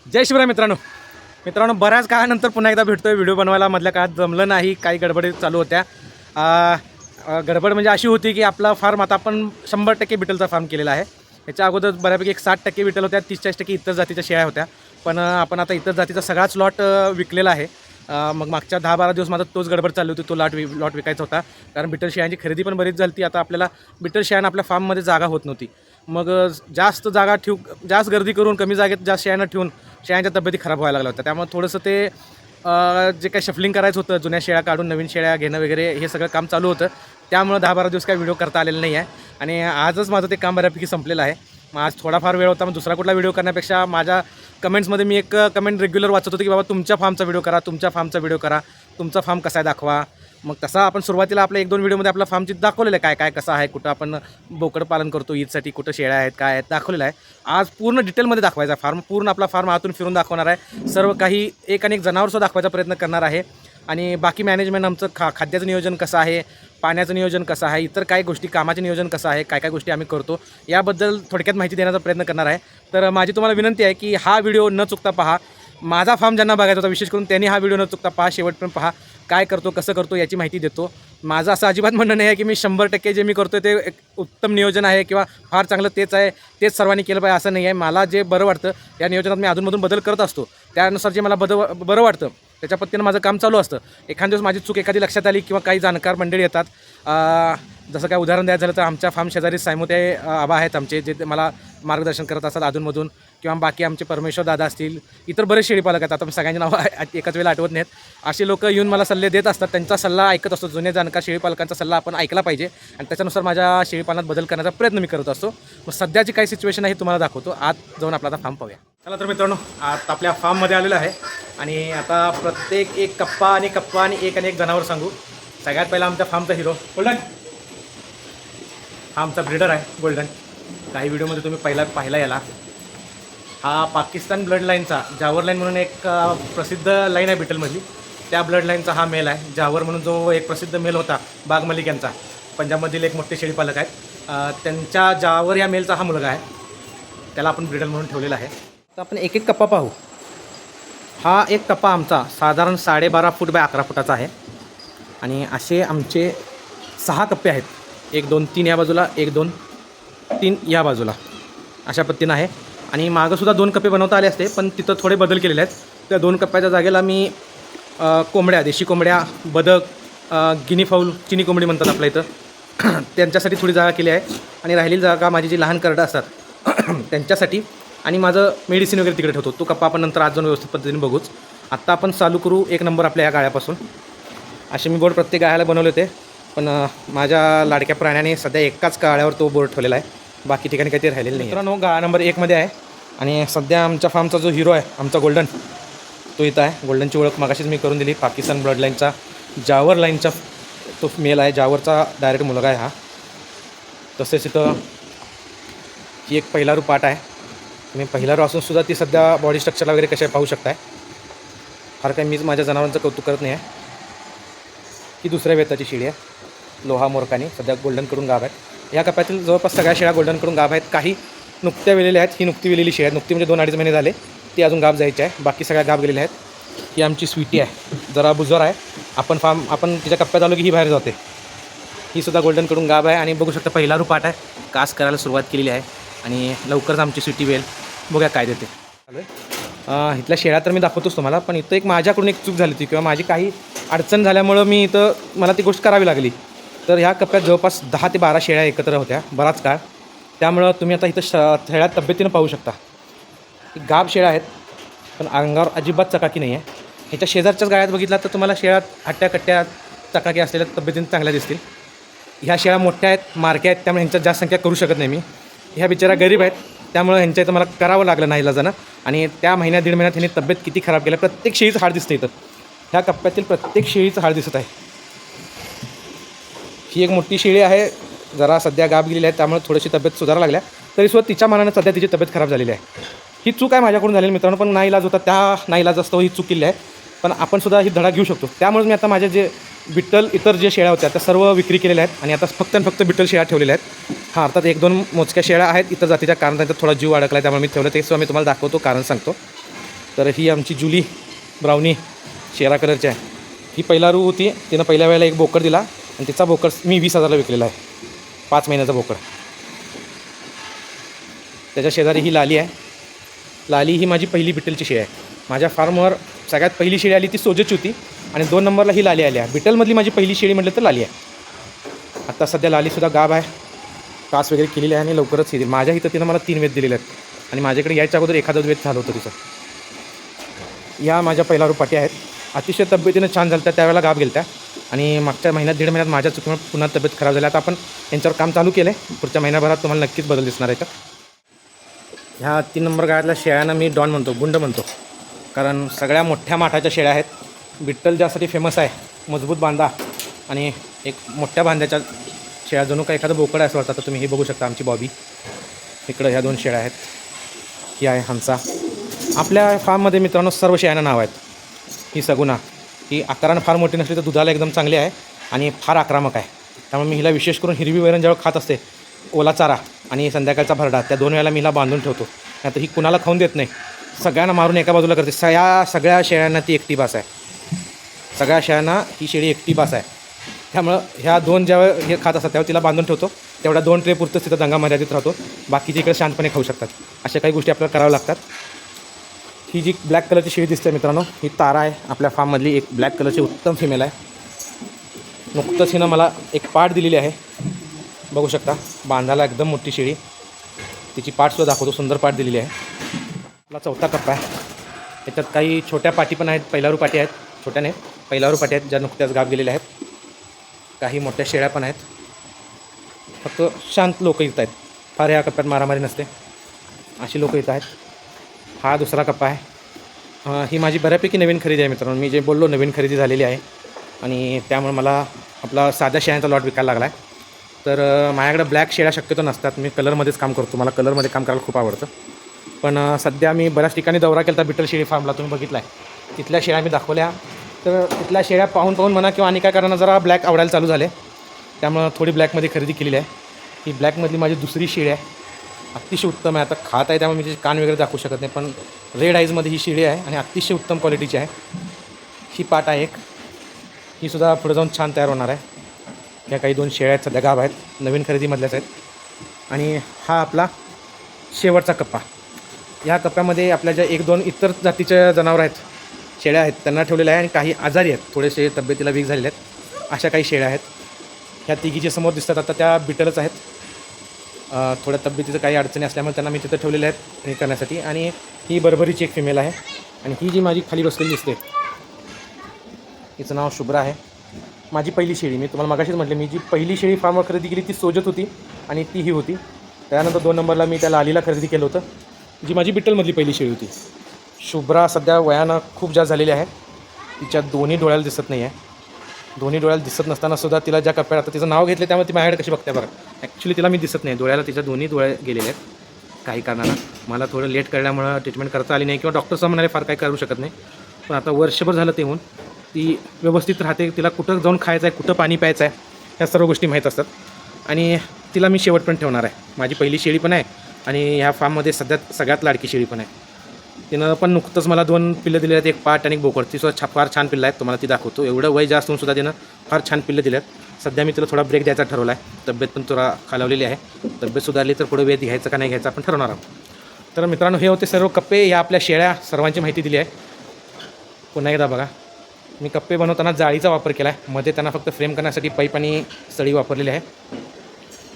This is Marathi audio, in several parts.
जय शिवराय मित्रांनो, बऱ्याच काळानंतर पुन्हा एकदा भेटतोय. व्हिडिओ बनवायला मधल्या काळात जमलं नाही, काही गडबडी चालू होत्या. गडबड म्हणजे अशी होती की आपला फार्म आता आपण 100% बिटलचा फार्म केलेला आहे. याच्या अगोदर बऱ्यापैकी एक 60% बिटल होत्या, 30-40% इतर जातीच्या शेळ्या होत्या. पण आपण आता इतर जातीचा सगळाच लॉट विकलेला आहे. मग मागच्या 10-12 दिवस माझा तोच गडबड चालली होती. तो लॉट विकायचा होता, कारण बिटल शेळ्यांची खरेदी पण बरीच झाली. आता आपल्याला बिटल शेळ्यांना आपल्या फार्ममध्ये जागा होत नव्हती. मग जास्त जागा जास्त गर्दी करून कमी जागेत जास्त शेळ्यांना ठेवून शेळ्यांच्या तब्येती खराब व्हायला लागल्या होत्या. त्यामुळे थोडंसं ते जे काही शफलिंग करायचं होतं, जुन्या शेळ्या काढून नवीन शेळ्या घेणं वगैरे हे सगळं काम चालू होतं. त्यामुळे 10-12 दिवस काही व्हिडिओ करता आलेला नाही आहे. आणि आजच माझं ते काम बऱ्यापैकी संपलेलं आहे. मग आज थोडाफार वेळ होता, मग दुसरा कुठला व्हिडिओ करण्यापेक्षा माझ्या कमेंट्समध्ये मी एक कमेंट रेग्युलर वाचत होतो की बाबा तुमच्या फार्मचा व्हिडिओ करा, तुमच्या फार्मचा व्हिडिओ करा, तुमचा फार्म कसा आहे दाखवा. मग तसा आपण सुरुवातीला आपल्या 1-2 व्हिडिओमध्ये आपला फार्मची दाखवलेलं आहे, काय कसं आहे, कुठं आपण बोकड पालन करतो, ईदसाठी कुठं शेळ्या आहेत, काय आहेत दाखवलेलं आहे. आज पूर्ण डिटेलमध्ये दाखवायचा फार्म, पूर्ण आपला फार्म आतून फिरून दाखवणार आहे. सर्व काही एक जनावरसुद्धा दाखवायचा प्रयत्न करणार आहे. आणि बाकी मॅनेजमेंट आमचं खाद्याचं नियोजन कसं आहे, पाण्याचं नियोजन कसं आहे, इतर काही गोष्टी कामाचे नियोजन कसं आहे, काय गोष्टी आम्ही करतो याबद्दल थोडक्यात माहिती देण्याचा प्रयत्न करणार आहे. तर माझी तुम्हाला विनंती आहे की हा व्हिडिओ न चुकता पहा. माझा फार्म ज्यांना बघायचा होता विशेष करून त्यांनी हा व्हिडिओ न चुकता पहा, शेवटपर्यंत पहा. काय करतो, कसं करतो याची माहिती देतो. माझं असं अजिबात म्हणणं नाही आहे की मी 100% जे मी करतो ते एक उत्तम नियोजन आहे किंवा फार चांगलं तेच आहे, तेच सर्वांनी केलं पाहिजे असं नाही आहे. मला जे बरं वाटतं या नियोजनात मी अधूनमधून बदल करत असतो. त्यानुसार जे मला बरं वाटतं त्याच्या पद्धतीनं माझं काम चालू असतं. एखाद दिवस माझी चूक एखादी लक्षात आली किंवा काही जाणकार मंडळी येतात, जसं काय उदाहरण द्यायचं झालं तर आमच्या फार्म शेजारी सायमोते आबा आहेत आमचे, जे मला मार्गदर्शन करत असतात अधूनमधून, किंवा बाकी आमचे परमेश्वर दादा असतील, इतर बरेच शेळीपालक आहेत. आता सगळ्यांची नावं एकाच वेळेला आठवत नाहीत. असे लोक येऊन मला सल्ले देत असतात, त्यांचा सल्ला ऐकत असतो. जुने जाणकार शेळीपालकांचा सल्ला आपण ऐकला पाहिजे आणि त्याच्यानुसार माझ्या शेळीपालनात बदल करण्याचा प्रयत्न मी करत असतो. मग सध्याची काही सिच्युएशन आहे तुम्हाला दाखवतो. आत जाऊन आपला आता फार्म पाहूया. चला तर मित्रांनो, आता आपल्या फार्ममध्ये आलेलं आहे आणि आता प्रत्येक एक कप्पा आणि एक जनावर सांगू. सगळ्यात पहिला आमच्या फार्मचा हिरो गोल्डन. हा आमचा ब्रीडर आहे गोल्डन. काही व्हिडिओमध्ये तुम्ही पाहिला याला. हा पाकिस्तान ब्लड लाईनचा जावर लाईन म्हणून एक प्रसिद्ध लाईन आहे बिटलमधली, त्या ब्लड लाईनचा हा मेल आहे. जावर म्हणून जो एक प्रसिद्ध मेल होता बाग मलिक यांचा, पंजाबमधील एक मोठे शेळीपालक आहेत, त्यांच्या जावर या मेलचा हा मुलगा आहे. त्याला आपण ब्रीडर म्हणून ठेवलेला आहे. तर आपण एक कप्पा पाहू. हा एक कप्पा आमचा साधारण 12.5 फूट बाय 11 फुटाचा आहे. आणि असे आमचे 6 कप्पे आहेत. 1, 2, 3 या बाजूला, 1, 2, 3 या बाजूला, अशा पद्धतीनं आहे. आणि मागंसुद्धा 2 कप्पे बनवता आले असते, पण तिथं थोडे बदल केलेले आहेत. त्या 2 कप्प्याच्या जागेला मी कोंबड्या, देशी कोंबड्या, बदक, गिनी फाऊल, चिनी कोंबडी म्हणतात आपल्या इथं, त्यांच्यासाठी थोडी जागा केली आहे. आणि राहिलेली जागा माझी जी लहान करडं असतात त्यांच्यासाठी, आणि माझं मेडिसिन वगैरे तिकडे ठेवतो. तो कप्पा आपण नंतर आज जाऊन व्यवस्थित पद्धतीने बघूच. आत्ता आपण चालू करू 1 नंबर आपल्या या गाळ्यापासून. असे मी बोर्ड प्रत्येक गाळ्याला बनवले होते, पण माझ्या लाडक्या प्राण्याने सध्या एकाच गाळ्यावर तो बोर्ड ठेवलेला आहे, बाकी ठिकाणी काही ते राहिलेलं नाही. मित्रांनो, गाळा नंबर 1मध्ये आहे. आणि सध्या आमच्या फार्मचा जो हिरो आहे आमचा गोल्डन, तो इथं आहे. गोल्डनची ओळख मागाशीच मी करून दिली. पाकिस्तान ब्लड लाईनचा जावर लाईनचा तो मेल आहे, जावरचा डायरेक्ट मुलगा आहे हा. तसेच इथं ही एक पहिला पाट आहे. तुम्ही पहिला असूनसुद्धा ती सध्या बॉडी स्ट्रक्चरला वगैरे कशा पाहू शकताय. फार काही मीच माझ्या जनावरांचं कौतुक करत नाही आहे. ही दुसऱ्या वेताची शेळी आहे, लोहा मोरकानी, सध्या गोल्डनकडून गाभ आहेत. या कप्प्यातील जवळपास सगळ्या शेळ्या गोल्डनकडून गाभ आहेत. काही नुकत्या वेलेल्या आहेत. ही नुकती वेलेली शेळी आहे, नुकती म्हणजे 2-2.5 महिने झाले, ती अजून गाभ जायची आहे. बाकी सगळ्या गाभ गेलेल्या आहेत. ही आमची स्वीटी आहे, जरा बुजर आहे. आपण तिच्या कप्प्यात आलो की ही बाहेर जाते. ही सुद्धा गोल्डनकडून गाभ आहे. आणि बघू शकता पहिला पाट आहे, कास करायला सुरुवात केलेली आहे. आणि लवकरच आमची स्वीटी वेल बघूया काय देते. इथल्या शेळ्या तर मी दाखवतोच तुम्हाला, पण इथं एक माझ्याकडून एक चूक झाली होती किंवा माझी काही अडचण झाल्यामुळं मला ती गोष्ट करावी लागली. तर ह्या कप्प्यात जवळपास 10 ते 12 शेळ्या एकत्र होत्या बराच काळ. त्यामुळं तुम्ही आता इथं शेळ्या तब्येतीनं पाहू शकता. गाभ शेळ्या आहेत, पण अंगावर अजिबात चकाकी नाही आहे. ह्याच्या शेजारच्याच गाळ्यात बघितला तर तुम्हाला शेळ्या हट्ट्या चकाकी असलेल्या तब्येतीनं चांगल्या दिसतील. ह्या शेळ्या मोठ्या आहेत, मारक्या आहेत, त्यामुळे ह्यांच्यात जास्त संख्या करू शकत नाही मी. ह्या बिचारा गरीब आहेत, त्यामुळे ह्यांच्या इथं मला करावं लागलं नाही इलाजानं. आणि त्या 1-1.5 महिन्यात ह्यांनी तब्येत किती खराब केल्या. प्रत्येक शेळीचं हाड दिसतं इथं. ह्या कप्प्यातील प्रत्येक शेळीचं हाड दिसत आहे. ही एक मोठी शेळी आहे, जरा सध्या गाभ गेलेली आहे, त्यामुळे थोडीशी तब्येत सुधारायला लागल्या. तरीसुद्धा तिच्या मनानं सध्या तिची तब्येत खराब झालेली आहे. ही चूक आहे माझ्याकडून झालेली मित्रांनो, पण नाईलाज होता. त्या नाईलाज असतो ही चूक केली आहे, पण आपण सुद्धा ही धडा घेऊ शकतो. त्यामुळे मी आता माझ्या जे बिट्टल इतर जे शेळ्या होत्या त्या सर्व विक्री केलेल्या आहेत आणि आता फक्त बिट्टल शेळ्या ठेवलेल्या आहेत. हां, अर्थात 1-2 मोजक्या शेळ्या आहेत इतर जातीच्या, कारण त्यांचा थोडा जीव अडकला आहे, त्यामुळे मी ठेवलं. ते सुद्धा मी तुम्हाला दाखवतो, कारण सांगतो. तर ही आमची जुली ब्राउनी शेरा कलरची आहे. ही पहिला रू होती, तिनं पहिल्या वेळेला एक बोकड दिला आणि तिचा बोकड मी 20,000ला विकलेला आहे, 5 महिन्याचा बोकड. त्याच्या शेजारी ही लाली आहे. लाली ही माझी पहिली बिटलची शेळी आहे. माझ्या फार्मवर सगळ्यात पहिली शेळी आली ती सोजेची होती आणि 2 नंबरला ही लाली आली आहे. बिटलमधली माझी पहिली शेळी म्हटलं तर लाली आहे. आत्ता सध्या लालीसुद्धा गाभ आहे, कास वगैरे केलेली आहे आणि लवकरच येईल. माझ्या इथं तिनं मला 3 वेद दिलेले आहेत आणि माझ्याकडे यायच्या अगोदर एखादं वेद झालं होतं तिचं. या माझ्या पहिला रुपाटी आहेत. अतिशय तब्येतीनं छान झालं त्यावेळेला गाभ गेल्या आणि मागच्या महिन्यात 1.5 महिन्यात माझ्या चुकीमुळे पुन्हा तब्येत खराब झाली. आता आपण यांच्यावर काम चालू केलं आहे. पुढच्या महिन्याभरात तुम्हाला नक्कीच बदल दिसणार आहे. ह्या 3 नंबर गाळ्यातल्या शेळ्यांना मी डॉन म्हणतो, गुंड म्हणतो, कारण सगळ्या मोठ्या माठाच्या शेळ्या आहेत. बिट्टल ज्यासाठी फेमस आहे, मजबूत बांधा आणि एक मोठ्या बांध्याच्या शेळ्या, जणू काय एखादं बोकड आहे असं वाटतं. तर तुम्ही हे बघू शकता, आमची बॉबी. इकडं ह्या 2 शेळ्या आहेत. ही आहे हंसा. आपल्या फार्ममध्ये मित्रांनो सर्व शेळ्यांना नाव आहेत. ही सगुना, ही आकारानं फार मोठी नसली तर दुधाला एकदम चांगली आहे आणि फार आक्रमक आहे. त्यामुळे मी हिला विशेष करून हिरवी वैरण जेव्हा खात असते, ओला चारा आणि संध्याकाळचा भरडा, त्या 2 वेळेला मी हिला बांधून ठेवतो. नाहीतर ही कुणाला खाऊन देत नाही, सगळ्यांना मारून एका बाजूला करते. सगळ्या शेळ्यांना ती एकटी बास आहे. सगळ्या शेळ्यांना ही शेळी एकटी बास आहे. त्यामुळं ह्या 2 ज्यावेळेस हे खात असतात त्यावेळेला तिला बांधून ठेवतो. तेवढ्या 2 ट्रे पुरतंच तिथं दंगा मर्यादित राहतो. बाकीचे इकडे शांतपणे खाऊ शकतात. अशा काही गोष्टी आपल्याला कराव्या लागतात. ही जी ब्लॅक कलरची शेळी दिसते मित्रांनो, ही तारा आहे. आपल्या फार्ममधली एक ब्लॅक कलरची उत्तम फिमेल आहे. नुकतंच हिनं मला एक पाट दिलेली आहे, बघू शकता. बांधायला एकदम मोठी शेळी. तिची पाटसुद्धा दाखवतो, सुंदर पाट दिलेली आहे. आपला 4था कप्पा आहे. याच्यात काही छोट्या पाटी पण आहेत, पहिलारू पाटी आहेत, छोट्याने पहिलारू पाटी आहेत ज्या नुकत्याच गाभ गेलेल्या आहेत. काही मोठ्या शेळ्या पण आहेत. फक्त शांत लोक येत आहेत, फार ह्या कप्प्यात मारामारी नसते, अशी लोक येत आहेत. हा 2रा कप्पा आहे. ही माझी बऱ्यापैकी नवीन खरेदी आहे मित्रांनो. मी जे बोललो नवीन खरेदी झालेली आहे आणि त्यामुळे मला आपला साध्या शेळ्यांचा लॉट विकायला लागला आहे. तर माझ्याकडे ब्लॅक शेळ्या शक्यतो नसतात. मी कलरमध्येच काम करतो, मला कलरमध्ये काम करायला खूप आवडतं. पण सध्या मी बऱ्याच ठिकाणी दौरा केला होता बिट्टल शेळी फार्मला, तुम्ही बघितला आहे. तिथल्या शेळ्या मी दाखवल्या. तर तिथल्या शेळ्या पाहून म्हणा किंवा आणि काय कारण जरा ब्लॅक आवडायला चालू झाले, त्यामुळं थोडी ब्लॅकमध्ये खरेदी केलेली आहे. ही ब्लॅकमधली माझी 2री शेळी आहे. अतिशय उत्तम आहे. आता खात आहे त्यामुळे मी तिचे कान वगैरे दाखवू शकत नाही, पण रेड आईजमध्ये ही शेळी आहे आणि अतिशय उत्तम क्वालिटीची आहे. ही पाट आहे एक, ही सुद्धा पुढे जाऊन छान तयार होणार आहे. ह्या काही 2 शेळ्या आहेत, सध्या गाभ आहेत, नवीन खरेदीमधल्याच आहेत. आणि हा आपला शेवटचा कप्पा. ह्या कप्प्यामध्ये आपल्या ज्या 1-2 इतर जातीच्या जनावरं आहेत, शेळ्या आहेत, त्यांना ठेवलेल्या आहे आणि काही आजारी आहेत, थोडेसे तब्येतीला वीक झालेले आहेत, अशा काही शेळ्या आहेत. ह्या तिघी समोर दिसतात आता त्या बिटलच आहेत. थोड्या तब्येतीचं काही अडचणी असल्यामुळे त्यांना मी तिथं ठेवलेले आहेत हे करण्यासाठी. आणि ही बरबरीची एक फिमेल आहे. आणि ही जी माझी खाली बसलेली दिसते, हिचं नाव शुभ्रा आहे. माझी पहिली शेळी, मी तुम्हाला मगाशीच म्हटलं, मी जी पहिली शेळी फार्मवर खरेदी केली ती सोजत होती आणि ती ही होती. त्यानंतर 2 नंबरला मी त्या लालीला खरेदी केलं होतं, जी माझी बिट्टलमधली पहिली शेळी होती. शुभ्रा सध्या वयानं खूप जास्त झालेली आहे. तिच्या दोन्ही डोळ्याला दिसत नाही आहे. दोन्ही डोळ्याला दिसत नसतानासुद्धा तिला ज्या कप्प्यात, आता तिचं नाव घेतलं त्यामुळे ती माझ्याकडे कशी बघते बघा. ॲक्च्युली तिला मी दिसत नाही, डोळ्याला तिच्या दोन्ही डोळे गेलेले आहेत काही कारणानं. मला थोडं लेट कळल्यामुळं ट्रीटमेंट करता आली नाही किंवा डॉक्टरचं म्हणाले फार काही करू शकत नाही. पण आता वर्षभर झालं ते होऊन ती व्यवस्थित राहते. तिला कुठं जाऊन खायचं आहे, कुठं पाणी प्यायचं आहे, ह्या सर्व गोष्टी माहीत असतात. आणि तिला मी शेवट पण ठेवणार आहे. माझी पहिली शेळी पण आहे आणि ह्या फार्ममध्ये सगळ्यात लाडकी शेळी पण आहे. तिनं पण नुकतंच मला 2 पिल्लं दिले आहेत, एक पाट आणि एक बोकड. ती सुद्धा फार छान पिल्लं आहेत, तुम्हाला ती दाखवतो. एवढं वय जास्त होऊन सुद्धा तिनं फार छान पिल्लं दिले आहेत. सध्या मी तिला थोडा ब्रेक द्यायचा ठरवला आहे. तब्येत पण थोडा खालावलेली आहे. तब्येत सुधारली तर पुढे वेळ घ्यायचं का नाही घ्यायचं आपण ठरवणार आहोत. तर मित्रांनो, हे होते सर्व कप्पे. या आपल्या शेळ्या सर्वांची माहिती दिली आहे. पुन्हा एकदा बघा, मी कप्पे बनवताना जाळीचा वापर केला आहे. मध्ये त्यांना फक्त फ्रेम करण्यासाठी पाईप आणि सळी वापरलेली आहे.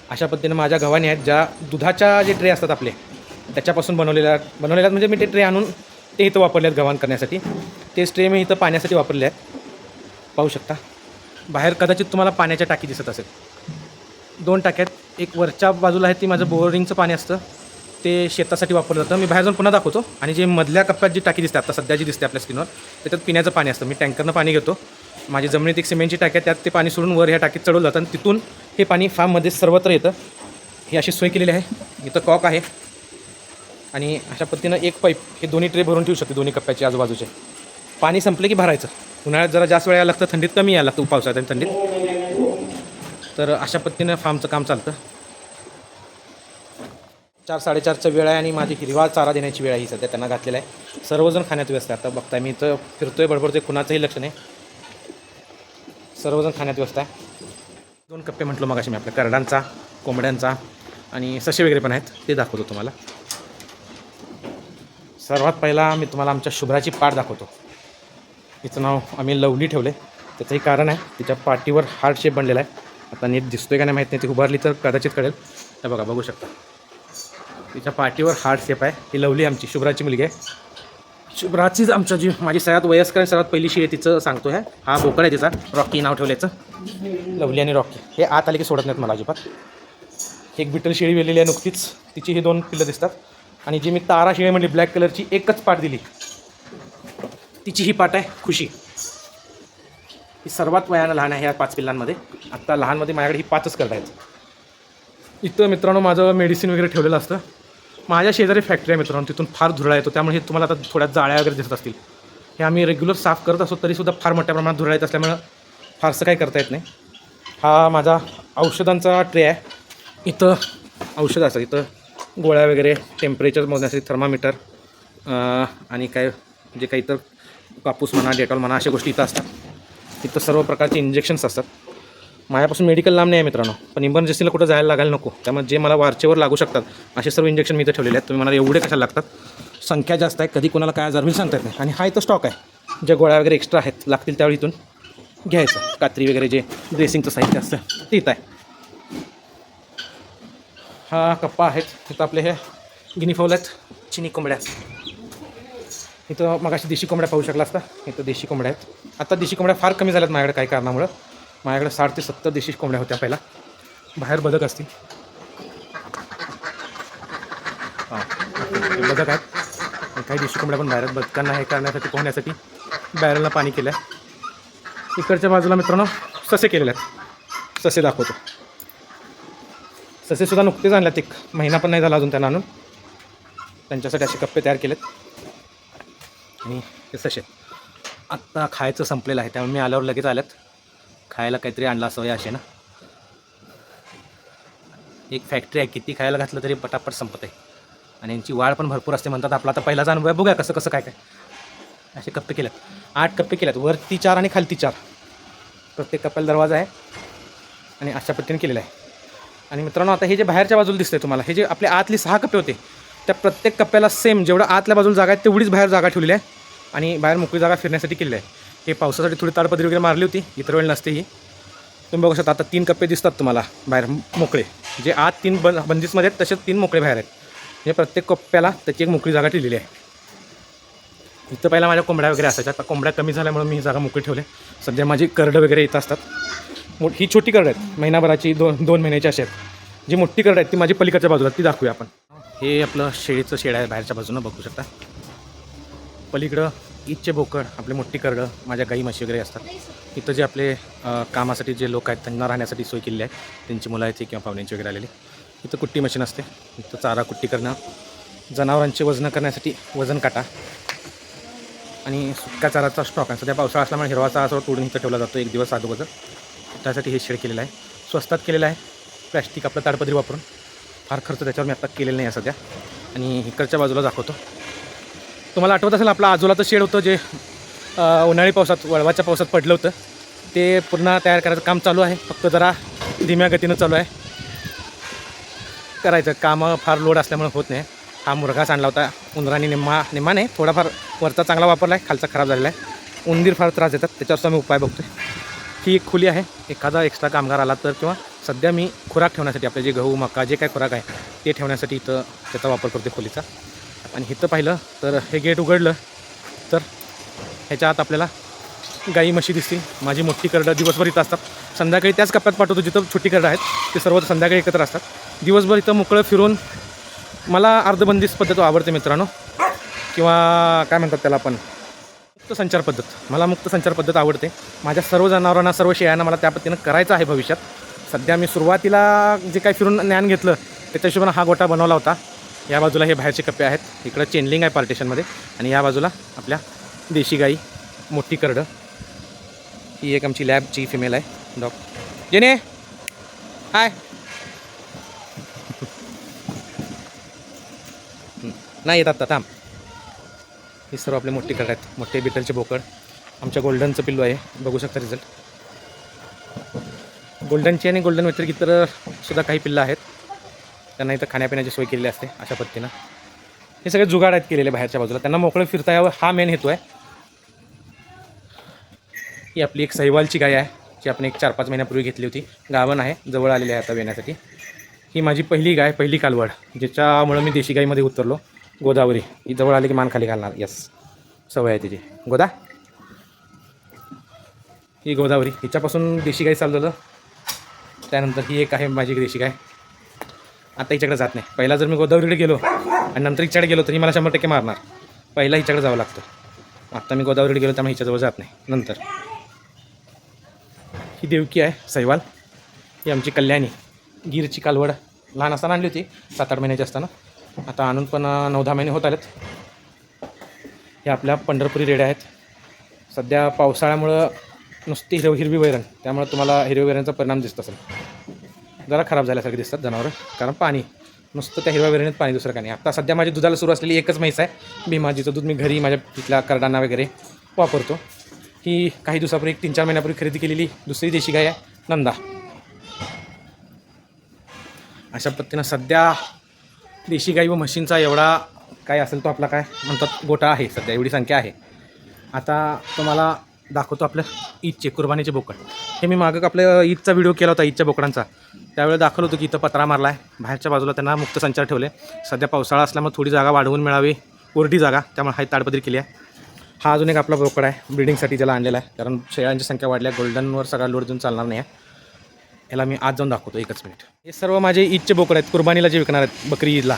अशा पद्धतीने माझ्या गव्हाणी आहेत, ज्या दुधाच्या जे ट्रे असतात आपले त्याच्यापासून बनवलेल्या म्हणजे मी ते ट्रे आणून ते इथं वापरले आहेत गव्हाण करण्यासाठी. तेच ट्रे मी इथं पाण्यासाठी वापरले आहेत, पाहू शकता. बाहेर कदाचित तुम्हाला पाण्याच्या टाकी दिसत असेल. 2 टाक्यात, एक वरच्या बाजूला आहे ती माझं बोरिंगचं पाणी असतं, ते शेतासाठी वापरलं जातं. मी बाहेर जाऊन पुन्हा दाखवतो. आणि जे मधल्या कप्प्यात जी टाकी दिसते, आता सध्या जी दिसते आपल्या स्क्रीनवर, त्याच्यात पिण्याचं पाणी असतं. मी टँकरनं पाणी घेतो. माझी जमिनीत एक सिमेंटची टाकी आहे, त्यात ते पाणी सोडून वर ह्या टाकीत चढवलं जातं आणि तिथून हे पाणी फार्ममध्ये सर्वत्र येतं. ही अशी सोय केलेली आहे. इथं कॉक आहे आणि अशा पद्धतीनं एक पाईप हे दोन्ही ट्रे भरून ठेवू शकते, दोन्ही कप्प्याचे आजूबाजूचे. पाणी संपले की भरायचं. उन्हाळ्यात जरा जास्त वेळ यायला लागतं, थंडीत कमी यायला लागतं, पावसाळ्यात आणि थंडीत. तर अशा पद्धतीनं फार्मचं काम चालतं. 4-4:30चा वेळ आहे आणि माझी हिरवा चारा देण्याची वेळ आहे ही सध्या त्यांना घातलेला आहे. सर्वजण खाण्यात व्यस्त आहे. आता बघताय मी इथं फिरतोय बडबडतोय, कुणाचंही लक्ष नाही, सर्वजण खाण्यात व्यस्त आहे. 2 कप्पे म्हटलो मगाशी मी आपल्या करडांचा, कोंबड्यांचा आणि ससे वगैरे पण आहेत, ते दाखवतो तुम्हाला. सर्वात पहिला मी तुम्हाला आमच्या शुभ्राची पाठ दाखवतो. हिचं नाव आम्ही लवली ठेवले. त्याचंही कारण आहे, तिच्या पाठीवर हार्ट शेप बनलेला आहे. आता नीट दिसतोय का नाही माहीत नाही, ती उभारली तर कदाचित कळेल. तर बघा, बघू शकता तिच्या पाठीवर हार्ट शेप आहे. ही लवली आमची शुभ्राची मुलगी आहे. शुभ्राचीच आमच्या जी माझी सगळ्यात वयस्कर सर्वात पहिली शेळी तिचं सांगतो आहे. हा बोकड आहे तिचा, रॉकी नाव ठेवल्याचं. लवली आणि रॉकी हे आत आले की सोडत नाहीत मला अजिबात. एक बिटल शेळी वेलेली आहे नुकतीच, तिची ही 2 पिल्लं दिसतात. आणि जी मी तारा शेळी म्हणजे ब्लॅक कलरची एकच पाठ दिली, तिची ही पाठ आहे खुशी. ही सर्वात वयानं लहान आहे ह्या 5 पिल्लांमध्ये. आत्ता लहानमध्ये माझ्याकडे ही 5च करत आहेत. इथं मित्रांनो माझं मेडिसिन वगैरे ठेवलेलं असतं. माझ्या शेजारी फॅक्टरी आहे मित्रांनो, तिथून फार धुराळा येतो, त्यामुळे हे तुम्हाला आता थोड्या जाळ्या वगैरे दिसत असतील. हे आम्ही रेग्युलर साफ करत असतो, तरीसुद्धा फार मोठ्या प्रमाणात धुराळा येत असल्यामुळं फारसं काही करता येत नाही. हा माझा औषधांचा ट्रे आहे. इथं औषधं असतात, इथं गोळ्या वगैरे, टेम्परेचर मोजण्यासाठी थर्मामीटर आणि काय जे काही इतर कापूस म्हणा, डेटॉल म्हणा, अशा गोष्टी इथं असतात. इथं सर्व प्रकारचे इंजेक्शन्स असतात. माझ्यापासून मेडिकल लांब नाही आहे मित्रांनो, पण इमर्जन्सीला कुठं जायला लागायला नको, त्यामुळे जे मला वारचेवर लागू शकतात असे सर्व इंजेक्शन मी इथं ठेवलेले आहेत. तुम्ही मला एवढे कशाला लागतात, संख्या जास्त आहे, कधी कोणाला काय आजार होईल सांगता येत नाही. आणि हा इथं स्टॉक आहे, ज्या गोळ्या वगैरे एक्स्ट्रा आहेत लागतील त्यावेळी इथून घ्यायचं. कात्री वगैरे जे ड्रेसिंगचं साहित्य असतं ते इथं आहे. हा कप्पा आहेत. इथं आपले हे गिनी फाऊल आहेत, चिनी कोंबड्या. इथं मगाशी देशी कोंबड्या पाहू शकला असता, इथं देशी कोंबड्या आहेत. आता देशी कोंबड्या फार कमी झाल्यात माझ्याकडे काही कारणामुळं. माझ्याकडे 60 ते 70 देशी कोंबड्या होत्या पहिला. बाहेर बदक असतील, हां बदक आहेत. काही देशी कोंबड्या पण बाहेर आहेत. बदकांना हे करण्यासाठी पोहण्यासाठी बॅरलला पाणी केलं आहे. इकडच्या बाजूला मित्रांनो ससे केलेले आहेत. ससे दाखवतो. ससेसुद्धा नुकतेच आणल्यात, 1 महिना पण नाही झाला अजून त्यांना आणून. त्यांच्यासाठी असे कप्पे तयार केलेत. आणि ते ससे आत्ता खायचं संपलेलं आहे, त्यामुळे मी आल्यावर लगेच आल्यात. खायला काहीतरी आणलं असावं असे ना. एक फॅक्टरी आहे, किती खायला घातलं तरी पटापट संपत आहे. आणि यांची वाढ पण भरपूर असते म्हणतात. आपला आता पहिलाच अनुभव आहे, बघूया कसं कसं काय काय. असे कप्पे केलेत, 8 कप्पे केलेत, वरती 4 आणि खालती 4. प्रत्येक कप्प्याला दरवाजा आहे आणि अशा पद्धतीने केलेलं आहे. आणि मित्रांनो आता हे जे बाहेरच्या बाजूला दिसतंय तुम्हाला, हे जे आपले आतली 6 कप्पे होते, त्या प्रत्येक कप्प्याला सेम जेवढं आतल्या बाजूला जागा आहे तेवढीच बाहेर जागा ठेवलेली आहे. आणि बाहेर मोकळी जागा फिरण्यासाठी केलेली आहे. हे पावसासाठी थोडी ताडपत्री वगैरे मारली होती, इतर वेळ नसते ही. तुम्ही बघू शकता आता 3 कप्पे दिसतात तुम्हाला बाहेर मोकळे, जे आत 3 बंदिशमध्ये आहेत तसेच 3 मोकळे बाहेर आहेत. हे प्रत्येक कप्प्याला त्याची एक मोकळी जागा ठेवलेली आहे. इथं पहिला माझ्या कोंबड्या वगैरे असायच्या, आता कोंबड्या कमी झाल्यामुळे मी ही जागा मोकळी ठेवली. सध्या माझी करडं वगैरे इथं असतात. ही छोटी करडं आहेत, महिनाभराची, 2 महिन्याची अशी आहेत. जी मोठी करडं आहेत ती माझी पलीकडच्या बाजूला, ती दाखवूया आपण. हे आपलं शेळीचं शेड आहे बाहेरच्या बाजूनं, बघू शकता. पलीकडं ईदचे बोकड, आपले मोठी करडं, माझ्या गाई म्हशी वगैरे असतात. इथं जे आपले कामासाठी जे लोक आहेत त्यांना राहण्यासाठी सोय केलेली आहे, त्यांची मुलाची किंवा पाहुण्यांची वगैरे आलेली. इथं कुट्टी मशीन असते, इथं चारा कुट्टी करणं, जनावरांचे वजन करण्यासाठी वजन काटा आणि सुक्या चाराचा स्टॉक आहे. सध्या पावसाळा असल्यामुळे हिरवा चारा सर्व तोडून इथं ठेवला जातो 1 दिवस अगोदर. त्यासाठी हे शेड केलेलं आहे, स्वस्तात केलेलं आहे. प्लॅस्टिक आपलं ताडपत्री वापरून, फार खर्च त्याच्यावर मी आत्ता केलेलं नाही आहे सध्या. आणि इकडच्या बाजूला दाखवतो. तुम्हाला आठवत असेल आपलं आजोलाचं शेड होतं जे उन्हाळी पावसात, वळवाच्या पावसात पडलं होतं, ते पुन्हा तयार करायचं काम चालू आहे. फक्त जरा धीम्या गतीनं चालू आहे करायचं. कामं फार लोड असल्यामुळे होत नाही. हा मुरघास आणला होता उंदरांनी, निम्मा नाही, थोडाफार वरचा चांगला वापरला आहे, खालचा खराब झालेला आहे. उंदीर फार त्रास देतात, त्याच्यावर मी उपाय बघतो. ही एक खोली आहे, एखादा एक्स्ट्रा कामगार आला तर, किंवा सध्या मी खुराक ठेवण्यासाठी आपले जे गहू मका जे काय खुराक आहे ते ठेवण्यासाठी इथं त्याचा वापर करते खोलीचा. आणि इथं पाहिलं तर हे गेट उघडलं तर ह्याच्या आत आपल्याला गाई म्हशी दिसतील. माझी मोठी करडं दिवसभर इथं असतात, संध्याकाळी त्याच कप्प्यात पाठवतो जिथं छोटी करडं आहेत, ते सर्व संध्याकाळी एकत्र असतात. दिवसभर इथं मोकळं फिरून मला अर्धबंदिस्त पद्धत आवडते मित्रांनो, किंवा काय म्हणतात त्याला आपण, मुक्त संचार पद्धत. मला मुक्त संचार पद्धत आवडते. माझ्या सर्व जनावरांना, सर्व शेळ्यांना मला त्या पद्धतीनं करायचं आहे भविष्यात. सध्या मी सुरुवातीला जे काही फिरून ज्ञान घेतलं त्याच्या हिशोबाने हा गोटा बनवला होता. या बाजूला हे बाहेरचे कप्पे आहेत, इकडं चेनलिंग आहे पार्टिशनमध्ये, आणि या बाजूला आपल्या देशी गाई, मोठी करडं. ही एक आमची लॅबची फिमेल आहे, डॉग. जेने हाय. नाही येतात थांब. ही सर्व आपले मोठी कडे आहेत, मोठे बिटलचे बोकड. आमच्या गोल्डनचं पिल्लू आहे, बघू शकता रिझल्ट. गोल्डनची आणि गोल्डन व्यतिरिक्त इतर सुद्धा काही पिल्लं आहेत, त्यांना इथं खाण्यापिण्याची सोय केलेली असते अशा पद्धतीनं. हे सगळे जुगाड आहेत केलेले बाहेरच्या बाजूला, त्यांना मोकळं फिरता यावं हा मेन हेतू आहे. ही आपली एक सहिवालची गाय आहे, जी आपण एक 4-5 महिन्यापूर्वी घेतली होती. गाभण आहे, जवळ आलेली आहे आता येण्यासाठी. ही माझी पहिली गाय, पहिली कालवड, ज्याच्यामुळं मी देशी गाईमध्ये उतरलो. गोदावरी ही जवळ आली की मान खाली घालणार, यस सवय आहे तिची. गोदा ही गोदावरी, हिच्यापासून देशी गाय चालू झालं. त्यानंतर ही एक आहे माझी देशी गाय. आता हिच्याकडे जात नाही. पहिला जर मी गोदावरीकडे गेलो आणि नंतर हिच्याकडे गेलो तर ही मला 100% मारणार. पहिला हिच्याकडे जावं लागतं. आता मी गोदावरीकडे गेलो त्यामुळे हिच्याजवळ जात नाही. नंतर ही देवकी आहे सैवाल. ही आमची कल्याणी गिरची कालवड, लहान असताना आणली होती 7-8 महिन्याची असताना. आता आणून पण 9-10 महिने होत आलेत. हे आपल्या पंढरपुरी रेड्या आहेत. सध्या पावसाळ्यामुळं नुसती हिरवी वैरण, त्यामुळे तुम्हाला हिरव्या वैरणचा परिणाम दिसत असेल. जरा खराब झाल्यासारखे दिसतात जनावरं, कारण पाणी नुसतं त्या हिरव्या वैरणीत पाणी, दुसरं काही नाही. आता सध्या माझी दुधाला सुरू असलेली एकच म्हैस आहे भीमा, जिचं दूध मी घरी माझ्या तिथल्या करडांना वगैरे वापरतो. ही काही दिवसापूर्वी 3-4 महिन्यापूर्वी खरेदी केलेली दुसरी देशी गाय आहे नंदा. अशा पद्धतीनं सध्या देशी गाई व म्हशींचा एवढा काय असेल तो आपला काय म्हणतात गोटा आहे. सध्या एवढी संख्या आहे. आता तुम्हाला दाखवतो आपलं ईदचे कुर्बानीचे बोकड. हे मी मागं आपल्या ईदचा व्हिडिओ केला होता ईदच्या बोकडांचा. त्यावेळेला दाखवलं होतं की इथं पत्रा मारला आहे, बाहेरच्या बाजूला त्यांना मुक्त संचार ठेवले. सध्या पावसाळा असल्यामुळे थोडी जागा वाढवून मिळावी, कोरडी जागा, त्यामुळे हा ताडपत्री केली आहे. हा अजून एक आपला बोकड आहे ब्रीडिंगसाठी ज्याला आणलेला आहे, कारण शेळ्यांची संख्या वाढल्या, गोल्डनवर सगळा लोड देऊन चालणार नाही आहे. याला मी आज जाऊन दाखवतो, एकच मिनिट. हे सर्व माझे ईदचे बोकड आहेत, कुर्बानीला जे विकणार आहेत बकरी ईदला.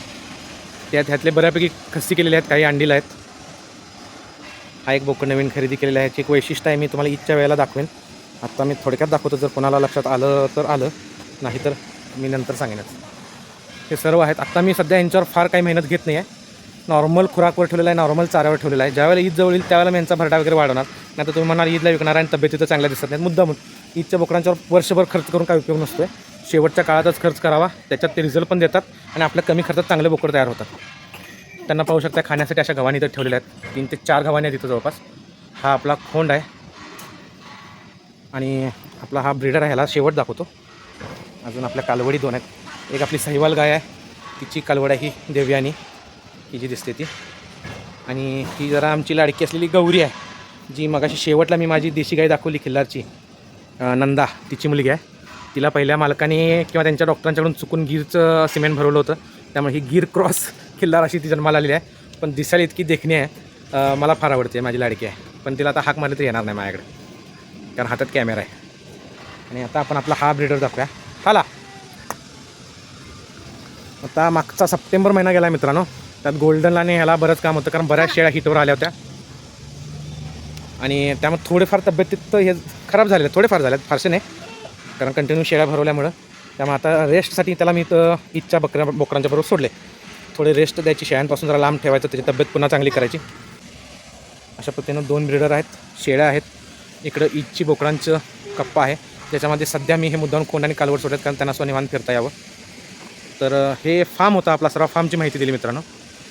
ह्यातले बऱ्यापैकी खस्सी केलेले आहेत, काही अंडीला आहेत. हा एक बोकड नवीन खरेदी केलेला आहे. एक वैशिष्ट्य आहे, मी तुम्हाला ईदच्या वेळेला दाखवेन. आत्ता मी थोडक्यात दाखवतो, जर कोणाला लक्षात आलं तर आलं, नाही तर मी नंतर सांगेनच. हे सर्व आहेत. आत्ता मी सध्या यांच्यावर फार काही मेहनत घेत नाही आहे. नॉर्मल खुराकवर ठेवलेला आहे, नॉर्मल चाऱ्यावर ठेवलेला आहे. ज्यावेळेला ईद जवळ येईल त्यावेळेला मी यांचा भरडा वगैरे वाढवणार. नाही तर तुम्ही म्हणाल ईदला विकणार आणि तब्येतीचं चांगल्या दिसत नाही. मुद्दाम ईदच्या बोकडांच्यावर वर्षभर खर्च करून काय उपयोग नसतो आहे. शेवटच्या काळातच खर्च करावा, त्याच्यात ते रिझल्ट पण देतात आणि आपल्या कमी खर्चात चांगले बोकड तयार होतात. त्यांना पाहू शकता खाण्यासाठी अशा गव्हाणी इथं ठेवलेल्या आहेत. 3 ते 4 गव्हाणी आहेत इथं जवळपास. हा आपला खोंड आहे आणि आपला हा ब्रीडर आहे. ह्याला शेवट दाखवतो. अजून आपल्या कालवडी 2 आहेत. एक आपली सहिवाल गाय आहे, तिची कालवड आहे ही देवयानी, ही जी दिसते ती. आणि ही जरा आमची लाडकी असलेली गौरी आहे, जी मगाशी शेवटला मी माझी देशी गाय दाखवली खिल्लारची नंदा, तिची मुलगी आहे. तिला पहिल्या मालकाने किंवा त्यांच्या डॉक्टरांच्याकडून चुकून गीरचं सिमेंट भरवलं होतं, त्यामुळे ही गीर क्रॉस खिल्लार अशी ती जन्माला आलेली आहे. पण दिसायला इतकी देखणी आहे, मला फार आवडते, माझी लाडकी आहे. पण तिला आता हाक मारली तर येणार नाही माझ्याकडे, कारण हातात कॅमेरा आहे. आणि आता आपण आपला हा ब्रीडर दाखवूया. हाला आता मागचा सप्टेंबर महिना गेला मित्रांनो, त्यात गोल्डनला आणि ह्याला बरंच काम होतं, कारण बऱ्याच शेळ्या हिटवर आल्या होत्या आणि त्यामुळे थोडेफार तब्येतीत हे खराब झाले, थोडेफार झाल्यात, फारसे नाही, कारण कंटिन्यू शेळ्या भरवल्यामुळं. त्यामुळे आता रेस्टसाठी त्याला मी तर ईदच्या बोकडांच्या बरोबर सोडले. थोडे रेस्ट द्यायची, शेळ्यांपासून जरा लांब ठेवायचं, त्याची तब्येत पुन्हा चांगली करायची. अशा पद्धतीनं 2 ब्रीडर आहेत, शेळ्या आहेत. इकडं ईदची बोकडांचं कप्पा आहे, ज्याच्यामध्ये सध्या मी हे मुद्दाम कोंड आणि कालवड सोडत, कारण त्यांना स्वनिवान फिरता यावं. तर हे फार्म होता आपला, सर्व फार्मची माहिती दिली मित्रांनो.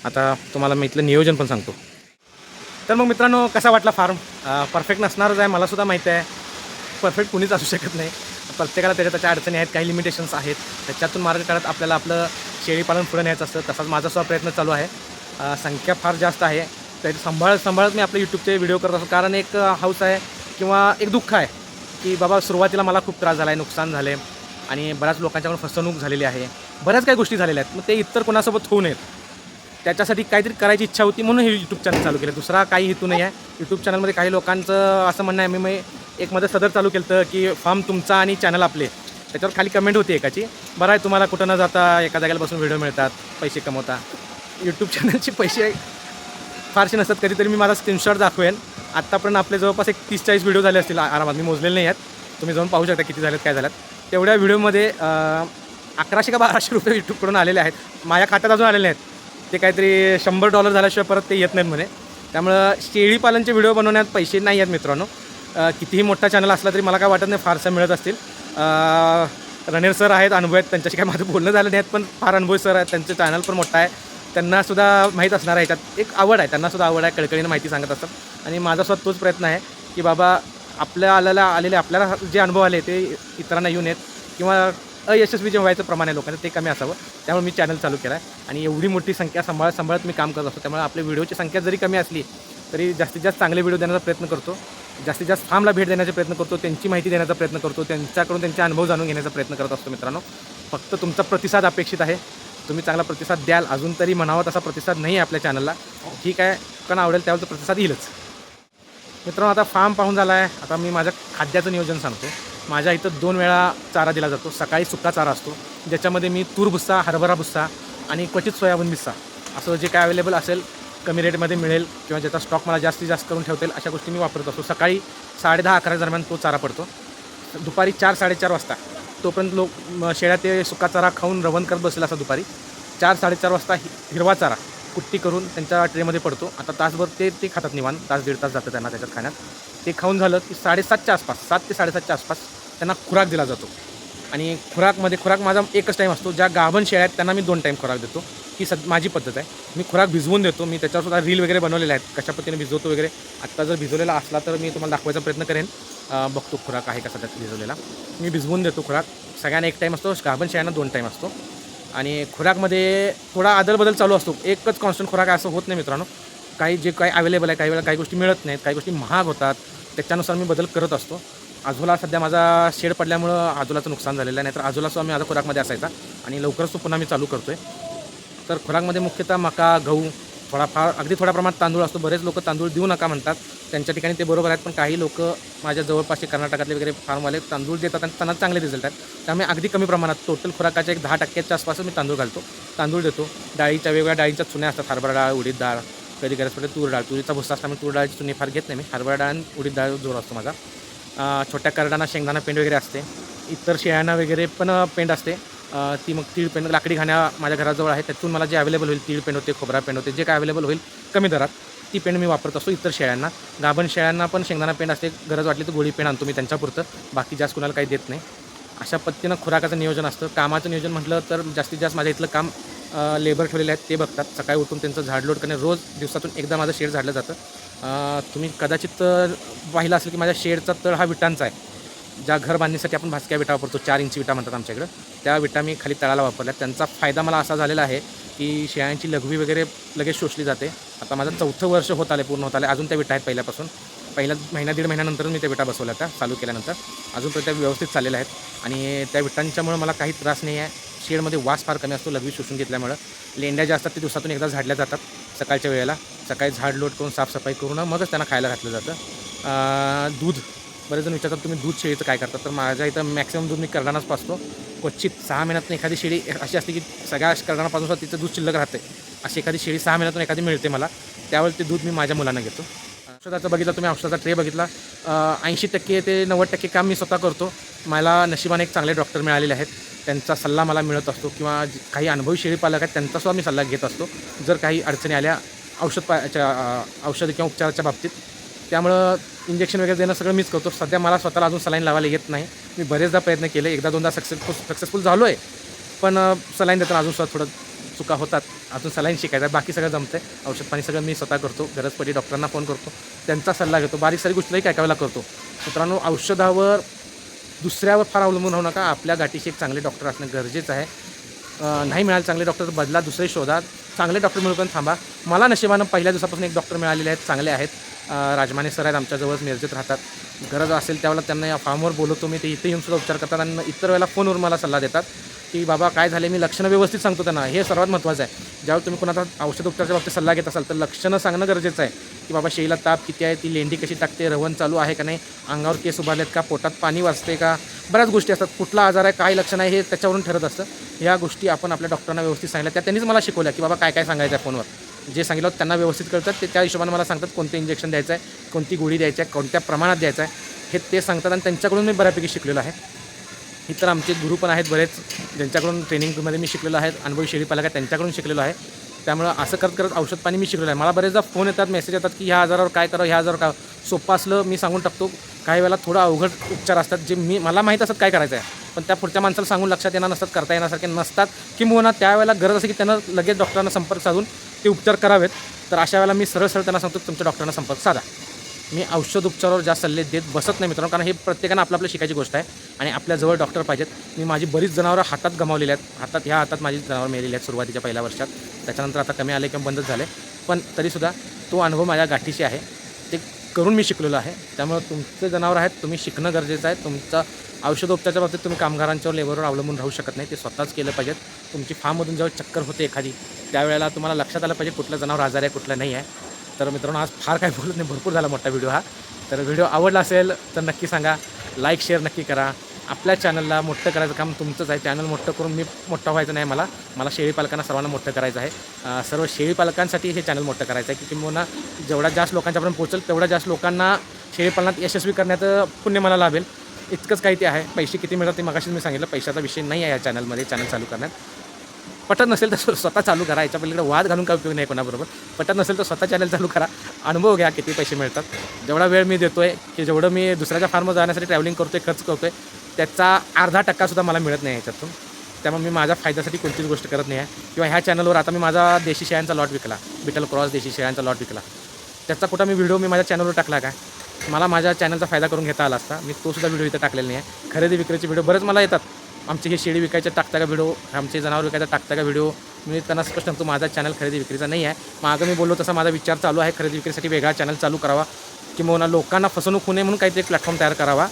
आता तुम्हाला मी इथलं नियोजन पण सांगतो. तर मग मित्रांनो, कसा वाटला फार्म? परफेक्ट नसणारच आहे, मलासुद्धा माहिती आहे. परफेक्ट कुणीच असू शकत नाही. प्रत्येकाला त्याच्या अडचणी आहेत, काही लिमिटेशन्स आहेत. त्याच्यातून मार्ग काढत आपल्याला आपलं शेळीपालन पुढे न्यायचं असतं. तसाच माझा सुद्धा प्रयत्न चालू आहे. संख्या फार जास्त आहे, तर सांभाळत मी आपले यूट्यूबचे व्हिडिओ करत असतो. कारण एक हौस आहे किंवा एक दुःख आहे की बाबा सुरुवातीला मला खूप त्रास झाला आहे, नुकसान झाले आणि बऱ्याच लोकांच्याकडून फसवणूक झालेली आहे, बऱ्याच काही गोष्टी झालेल्या आहेत. मग ते इतर कोणासोबत होऊ नयेत, त्याच्यासाठी काहीतरी करायची इच्छा होती, म्हणून हे यूट्यूब चॅनल चालू केलं. दुसरा काही हेतू नाही आहे. यूट्यूब चॅनलमध्ये काही लोकांचं असं म्हणणं आहे, मी एक मध्ये सदर चालू केलं होतं की फार्म तुमचा आणि चॅनल आपले. त्याच्यावर खाली कमेंट होती एकाची, बरं आहे तुम्हाला कुठं न जाता एका जागेला बसून व्हिडिओ मिळतात, पैसे कमवता. यूट्यूब चॅनलचे पैसे फारसे नसतात. कधीतरी मी माझा स्क्रीनशॉट दाखवेन. आत्तापर्यंत आपले जवळपास एक 30-40 व्हिडिओ झाले असतील आरामात, मी मोजलेले नाही आहेत. तुम्ही जाऊन पाहू शकता किती झालेत, काय झाल्यात. तेवढ्या व्हिडिओमध्ये 1100 का 1200 रुपये यूट्यूबकडून आलेले आहेत. माझ्या खात्यात अजून आलेले आहेत. ते काहीतरी $100 झाल्याशिवाय परत ते येत नाहीत म्हणे. त्यामुळं शेळीपालनचे व्हिडिओ बनवण्यात पैसे नाही आहेत मित्रांनो. कितीही मोठा चॅनल असला तरी मला काय वाटत नाही फारसं मिळत असतील. रणेर सर आहेत, अनुभव आहेत, त्यांच्याशी काय माझं बोलणं झालं नाही आहेत, पण फार अनुभवी सर आहेत, त्यांचं चॅनल पण मोठा आहे. त्यांनासुद्धा माहीत असणार आहे, ह्याच्यात एक आवड आहे, त्यांनासुद्धा आवड आहे, कळकळीनं माहिती सांगत असतात. आणि माझासुद्धा तोच प्रयत्न आहे की बाबा आलेले आपल्याला जे अनुभव आले ते इतरांना येऊ नयेत, किंवा अयशस्वी जे व्हायचं प्रमाण आहे लोकांचं ते कमी असावं. त्यामुळे मी चॅनल चालू केला आहे आणि एवढी मोठी संख्या सांभाळत मी काम करत असतो. त्यामुळे आपल्या व्हिडिओची संख्या जरी कमी असली तरी जास्तीत जास्त चांगले व्हिडिओ देण्याचा प्रयत्न करतो, जास्तीत जास्त फार्मला भेट देण्याचा प्रयत्न करतो, त्यांची माहिती देण्याचा प्रयत्न करतो, त्यांच्याकडून त्यांचे अनुभव जाणून घेण्याचा प्रयत्न करत असतो. मित्रांनो, फक्त तुमचा प्रतिसाद अपेक्षित आहे. तुम्ही चांगला प्रतिसाद द्याल. अजून तरी म्हणावा तसा प्रतिसाद नाही आहे आपल्या चॅनलला. ठीक आहे, कारण आवडेल त्यावर प्रतिसाद येईलच. मित्रांनो, आता फार्म पाहून झाला आहे. आता मी माझ्या खाद्याचं नियोजन सांगतो. माझ्या इथं 2 वेळा चारा दिला जातो. सकाळी सुका चारा असतो, ज्याच्यामध्ये मी तूर भुस्सा, हरभरा भुस्सा आणि क्वचित सोयाबीन भुस्सा असं जे काय अवेलेबल असेल, कमी रेटमध्ये मिळेल किंवा ज्याचा स्टॉक मला जास्तीत जास्त करून ठेवता येईल अशा गोष्टी मी वापरत असतो. सकाळी 10:30-11 दरम्यान तो चारा पडतो. दुपारी 4-4:30 वाजता तोपर्यंत शेळ्या ते सुका चारा खाऊन रवण करत बसलेला असं दुपारी 4-4:30 वाजता हिरवा चारा कुट्टी करून त्यांच्या ट्रेमध्ये पडतो. आता तासभर ते खातात निवांत, 1-1.5 तास जातं त्यांना त्याच्यात खाण्यात. ते खाऊन झालं की 7:30च्या आसपास, 7 ते 7:30च्या आसपास त्यांना खुराक दिला जातो. आणि खुराक माझा एकच टाईम असतो. ज्या गाभण शेळ्या आहेत त्यांना मी 2 टाईम खुराक देतो. ही माझी पद्धत आहे. मी खुराक भिजवून देतो. मी त्याच्यावरसुद्धा रील वगैरे बनवलेले आहेत, कशा पद्धतीने भिजवतो वगैरे. आत्ता जर भिजवलेला असला तर मी तुम्हाला दाखवायचा प्रयत्न करेन. बघतो खुराक आहे का सध्या भिजवलेला. मी भिजवून देतो खुराक. सगळ्यांना 1 टाईम असतो, गाभण शेळ्यांना 2 टाईम असतो. आणि खुराकमध्ये थोडा अदलबदल चालू असतो. एकच कॉन्स्टंट खुराक असं होत नाही मित्रांनो. जे काही अवेलेबल आहे, काही वेळा काही गोष्टी मिळत नाहीत, काही गोष्टी महाग होतात, त्याच्यानुसार मी बदल करत असतो. आजोला सध्या माझा शेड पडल्यामुळं आजोलाचं नुकसान झालेलं आहे, नाहीतर आजोलासुद्धा मी माझा खुराकमध्ये असायचा आणि लवकरच तो पुन्हा मी चालू करतो आहे. तर खुराकमध्ये मुख्यतः मका, गहू, अगदी थोड्या प्रमाणात तांदूळ असतो. बरेच लोक तांदूळ देऊ नका म्हणतात, त्यांच्या ठिकाणी ते बरोबर आहेत. पण काही लोक माझ्या जवळपासचे कर्नाटकातले वगैरे फार्मवाले तांदूळ देतात आणि त्यांना चांगले रिझल्ट आहेत. त्यामुळे अगदी कमी प्रमाणात टोटल खुराकाच्या 10% आसपास मी तांदूळ घालतो. तांदूळ देतो. डाळीच्या वेगवेगळ्या डाळींच्या चुन्या असतात, हरभरा डाळ, उडीद डाळ, कधी गरज पडते तूर डाळ. तुरीचा भुस्सा असल्यामुळे तूर डाळीची चुनी फार घेत नाही मी. हरभरा डाळ आणि उडीद डाळ जोर असतो माझा. छोट्या करडांना शेंगदाणा पेंड वगैरे असते. इतर शेळ्यांना वगैरे पण पेंड असते. ती मग तीळ पेंड, लाकडी घाण्या माझ्या घराजवळ आहे, त्यातून मला जे अवेलेबल होईल, तीळ पेंड होते, खोबरा पेंड होते, जे काय अवेलेबल होईल कमी दरात ती पेंड मी वापरत असतो. इतर शेळ्यांना, गाभण शेळ्यांना पण शेंगदाणा पेंड असते, गरज वाटली तर गोळी पेंड आणतो मी त्यांच्यापुरतं, बाकी जास्त कुणाला काही देत नाही. अशा पद्धतीनं खुराकाचं नियोजन असतं. कामाचं नियोजन म्हटलं तर जास्तीत जास्त माझ्या इथलं काम लेबर ठेवलेले आहेत, ते बघतात. सकाळी उठून त्यांचं झाडलोट करणे, रोज दिवसातून एकदा माझं शेड झाडलं जातं. तुम्ही कदाचित पाहिलं असेल की माझ्या शेडचा तळ हा विटांचा आहे. ज्या घर बांधणीसाठी आपण भाजक्या विटा वापरतो, 4 इंची विटा म्हणतात आमच्याकडं, त्या विटा मी खाली तळाला वापरल्या. त्यांचा फायदा मला असा झालेला आहे की शेळ्यांची लघवी वगैरे लगेच शोषली जाते. आता माझं 4थं वर्ष पूर्ण होत आले. अजून त्या विटा आहेत पहिल्यापासून. पहिल्या 1-1.5 महिन्यानंतर मी त्या विटा बसवल्या, त्या चालू केल्यानंतर अजून तर त्या व्यवस्थित चाललेल्या आहेत. आणि त्या विटांच्यामुळे मला काही त्रास नाही आहे. शेडमध्ये वास फार कमी असतो लघवी शोषून घेतल्यामुळं. लेंड्या ज्या असतात ते दिवसातून एकदा झाडल्या जातात सकाळच्या वेळेला. सकाळी झाडलोट करून साफसफाई करून मगच त्यांना खायला घातलं जातं. दूध, बरेच जण विचारतात तुम्ही दूध शेळीचं काय करतात, तर माझ्या इथं मॅक्सिमम दूध मी करडानाच पाजतो. क्वचित 6 महिन्यातून एखादी शेळी अशी असते की सगळ्या करडानापासून तिचं दूध शिल्लक राहते. अशी एखादी शेळी 6 महिन्यातून एखादी मिळते मला, त्यावेळेस ते दूध मी माझ्या मुलांना घेतो. औषधाचं बघितलं तुम्ही, औषधाचा ट्रे बघितला, 80% ते 90% काम मी स्वतः करतो. मला नशिबाने एक चांगले डॉक्टर मिळालेले आहेत, त्यांचा सल्ला मला मिळत असतो, किंवा काही अनुभवी शेळी पालक आहेत त्यांचासुद्धा मी सल्ला घेत असतो जर काही अडचणी आल्या औषध किंवा उपचाराच्या बाबतीत. त्यामुळं इंजेक्शन वगैरे देणं सगळं मीच करतो. सध्या मला स्वतःला अजून सलाईन लावायला येत नाही. मी बरेचदा प्रयत्न केले, 1-2दा सक्सेसफुल झालो आहे, पण सलाईन देताना अजून थोडं चुका होतात. अजून सलाईन शिकायचं आहे, बाकी सगळं जमतं आहे. औषध पाणी सगळं मी स्वतः करतो. गरज पडली डॉक्टरांना फोन करतो, त्यांचा सल्ला घेतो. बारीक सारी गोष्टीलाही काय करायला करतो. मित्रांनो, औषधावर दुसऱ्यावर फार अवलंबून होऊ नका. आपल्या गाठीशी एक चांगले डॉक्टर असणं गरजेचं आहे. नाही मिळाले चांगले डॉक्टर बदला, दुसरे शोधा. चांगले डॉक्टर मिळूपर्यंत थांबा. मला नशिबानं पहिल्या दिवसापासून एक डॉक्टर मिळालेले आहेत, चांगले आहेत. राजमाने सर आहेत, आमच्याजवळ मिरजेत राहतात. गरज असेल त्यावेळेला त्यांना या फार्मवर बोलवतो मी, ते इथे येऊन सुद्धा उपचार करतात. आणि इतर वेळेला फोनवर मला सल्ला देतात की बाबा काय झाले, मी लक्षणं व्यवस्थित सांगतो त्यांना. हे सर्वात महत्त्वाचं आहे. ज्यावेळी तुम्ही कोणाचा औषध उपचाराच्या बाबतीत सल्ला घेत असाल तर लक्षणं सांगणं गरजेचं आहे की बाबा शेळीला ताप किती आहे, ती लेंडी कशी टाकते, रवण चालू आहे का नाही, अंगावर केस उभारलेत का, पोटात पाणी वाजते का, बऱ्याच गोष्टी असतात. कुठला आजार आहे, काय लक्षण आहे, हे त्याच्यावरून ठरत असतं. ह्या गोष्टी आपण आपल्या डॉक्टरांना व्यवस्थित सांगितल्या. त्यांनीच मला शिकवल्या की बाबा काय काय सांगायचं आहे फोनवर. जे सांगितलं त्यांना व्यवस्थित कळतात, ते त्या हिशोबाने मला सांगतात कोणतं इंजेक्शन द्यायचं आहे, कोणती गोळी द्यायची आहे, कोणत्या प्रमाणात द्यायचं आहे, हे ते सांगतात. आणि त्यांच्याकडून मी बऱ्यापैकी शिकलेलो आहे. इतर आमचे गुरु पण आहेत बरेच, ज्यांच्याकडून ट्रेनिंगमध्ये मी शिकलेलो आहे, अनुभवी शेळी पालक आहेत त्यांच्याकडून शिकलेलो आहे. त्यामुळं असं करत औषध पाणी मी शिकलेलं आहे. मला बरेचदा फोन येतात, मेसेज येतात की ह्या आजारावर काय करावं, ह्या आजारावर काय. सोपं असलं मी सांगून टाकतो. काही वेळेला थोडं अवघड उपचार असतात जे मला माहीत असतात काय करायचं आहे, पण त्या पुढच्या माणसाला सांगून लक्षात येणार नसतात, करता येण्यासारखे नसतात, किंवा त्यावेळेला गरज असेल की त्यांना लगेच डॉक्टरांना संपर्क साधून ते उपचार करावेत. तर अशा वेळेला मी सरळ त्यांना सांगतो तुमच्या डॉक्टरांना संपर्क साधा. मी औषध उपचारावर जास्त सल्ले देत बसत नाही मित्रांनो, कारण हे प्रत्येकानं आपलं शिकायची गोष्ट आहे आणि आपल्याजवळ डॉक्टर पाहिजेत. मी माझी बरीच जनावरं हातात गमावलेली आहेत, ह्या हातात माझी जनावरं मेलेली आहेत सुरुवातीच्या पहिल्या वर्षात. त्याच्यानंतर आता कमी आले किंवा बंदच झाले, पण तरीसुद्धा तो अनुभव माझ्या गाठीशी आहे, ते करून मी शिकलेलो आहे. त्यामुळे तुमचे जनावर आहेत, तुम्ही शिकणं गरजेचं आहे. तुमचं औषधोपचाराच्या बाबतीत तुम्ही कामगारांच्यावर लेबरवर अवलंबून राहू शकत नाही, ते स्वतःच केलं पाहिजेत. तुमची फार्ममधून जेव्हा चक्कर होते एखादी, त्यावेळेला तुम्हाला लक्षात आलं पाहिजे कुठलं जनावर आजार आहे कुठलं नाही आहे. तर मित्रांनो आज फार काय बोलत नाही, भरपूर झाला मोठा व्हिडिओ हा. तर व्हिडिओ आवडला असेल तर नक्की सांगा, लाईक शेअर नक्की करा. आपल्या चॅनलला मोठं करायचं काम तुमचंच आहे. चॅनल मोठं करून मी मोठं व्हायचं नाही, मला शेळी पालकांना सर्वांना मोठं करायचं आहे. सर्व शेळी पालकांसाठी हे चॅनल मोठं करायचं आहे, की किंवा जेवढा जास्त लोकांच्यापर्यंत पोहोचेल तेवढा जास्त लोकांना शेळीपालनात यशस्वी करण्याचं पुण्य मला लाभेल. इतकंच काही ते आहे. पैसे किती मिळतात ते मगाशीच मी सांगितलं, पैशाचा विषय नाही आहे या चॅनलमध्ये. चॅनल चालू करण्यात पटत नसेल तर स्वतः चालू करा, याच्या पलीकडे वाद घालून काय उपयोग नाही कोणाबरोबर. पटत नसेल तर स्वतः चॅनल चालू करा, अनुभव घ्या किती पैसे मिळतात. जेवढा वेळ मी देतो आहे, की जेवढं मी दुसऱ्याच्या फार्मवर जाण्यासाठी ट्रॅव्हलिंग करतो आहे, खर्च करतो आहे, त्याचा अर्धा टक्कासुद्धा मला मिळत नाही याच्यातून. त्यामुळे मी माझ्या फायद्यासाठी कोणतीच गोष्ट करत नाही आहे. किंवा ह्या चॅनलवर आता मी माझा देशी शेळ्यांचा लॉट विकला, बिटल क्रॉस देशी शेळ्यांचा लॉट विकला, त्याचा कुठं मी व्हिडिओ माझ्या चॅनलवर टाकला काय? मला माझ्या चॅनलचा फायदा करून घेता आला असता. मी तोसुद्धा व्हिडिओ इथं टाकलेला नाही आहे. खरेदी विक्रीचे व्हिडिओ बरेच मला येतात. आमचे हे शेळी विकायचे टाकता का व्हिडिओ, आमचे जनावर विकायचा टाकता का व्हिडिओ. मी त्यांना स्पष्ट सांगतो माझा चॅनल खरेदी विक्रीचा नाही आहे. मागं मी बोललो तसा माझा विचार चालू आहे, खरेदी विक्रीसाठी वेगळा चॅनल चालू करावा, किंवा लोकांना फसवणूक होऊ नये म्हणून काहीतरी प्लॅटफॉर्म तयार करावा.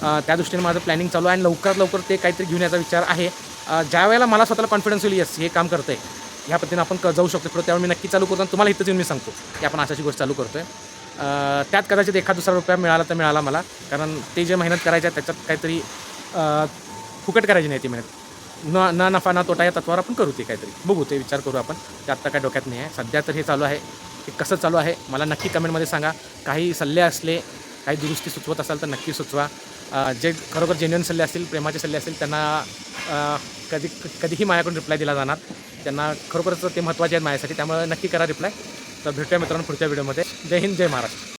त्या दृष्टीने माझं प्लॅनिंग चालू आहे आणि लवकरात लवकर ते काहीतरी घेऊन याचा विचार आहे. ज्या वेळेला मला स्वतःला कॉन्फिडन्स होईल येस हे काम करतं आहे, ह्या पद्धतीने आपण जाऊ शकतो पुढे, त्यावेळी मी नक्की चालू करतो आणि तुम्हाला इथंच येऊन मी सांगतो की आपण अशाची गोष्ट चालू करतो आहे. त्यात कदाचित एखाद दुसरा रुपया मिळाला तर मिळाला मला, कारण ते जे मेहनत करायचं आहे त्याच्यात काहीतरी फुकट करायची नाही ती मेहनत. न नफा ना तोटा या तत्वावर आपण करू, ते काहीतरी बघू, ते विचार करू आपण. ते आत्ता काय डोक्यात नाही आहे सध्या. तर हे चालू आहे, हे कसं चालू आहे मला नक्की कमेंटमध्ये सांगा. काही सल्ले असले, काही दुरुस्ती सुचवत असाल तर नक्की सुचवा. जे खरोखर जेन्युइन सल्ले असतील, प्रेमाचे सल्ले असतील, त्यांना कधीही माझ्याकडून रिप्लाय दिला जाणार. त्यांना खरोखरच ते महत्त्वाचे आहेत माझ्यासाठी, त्यामुळे नक्की करा रिप्लाय. तर भेटूया मित्रांनो पुढच्या व्हिडिओमध्ये. जय हिंद, जय महाराष्ट्र.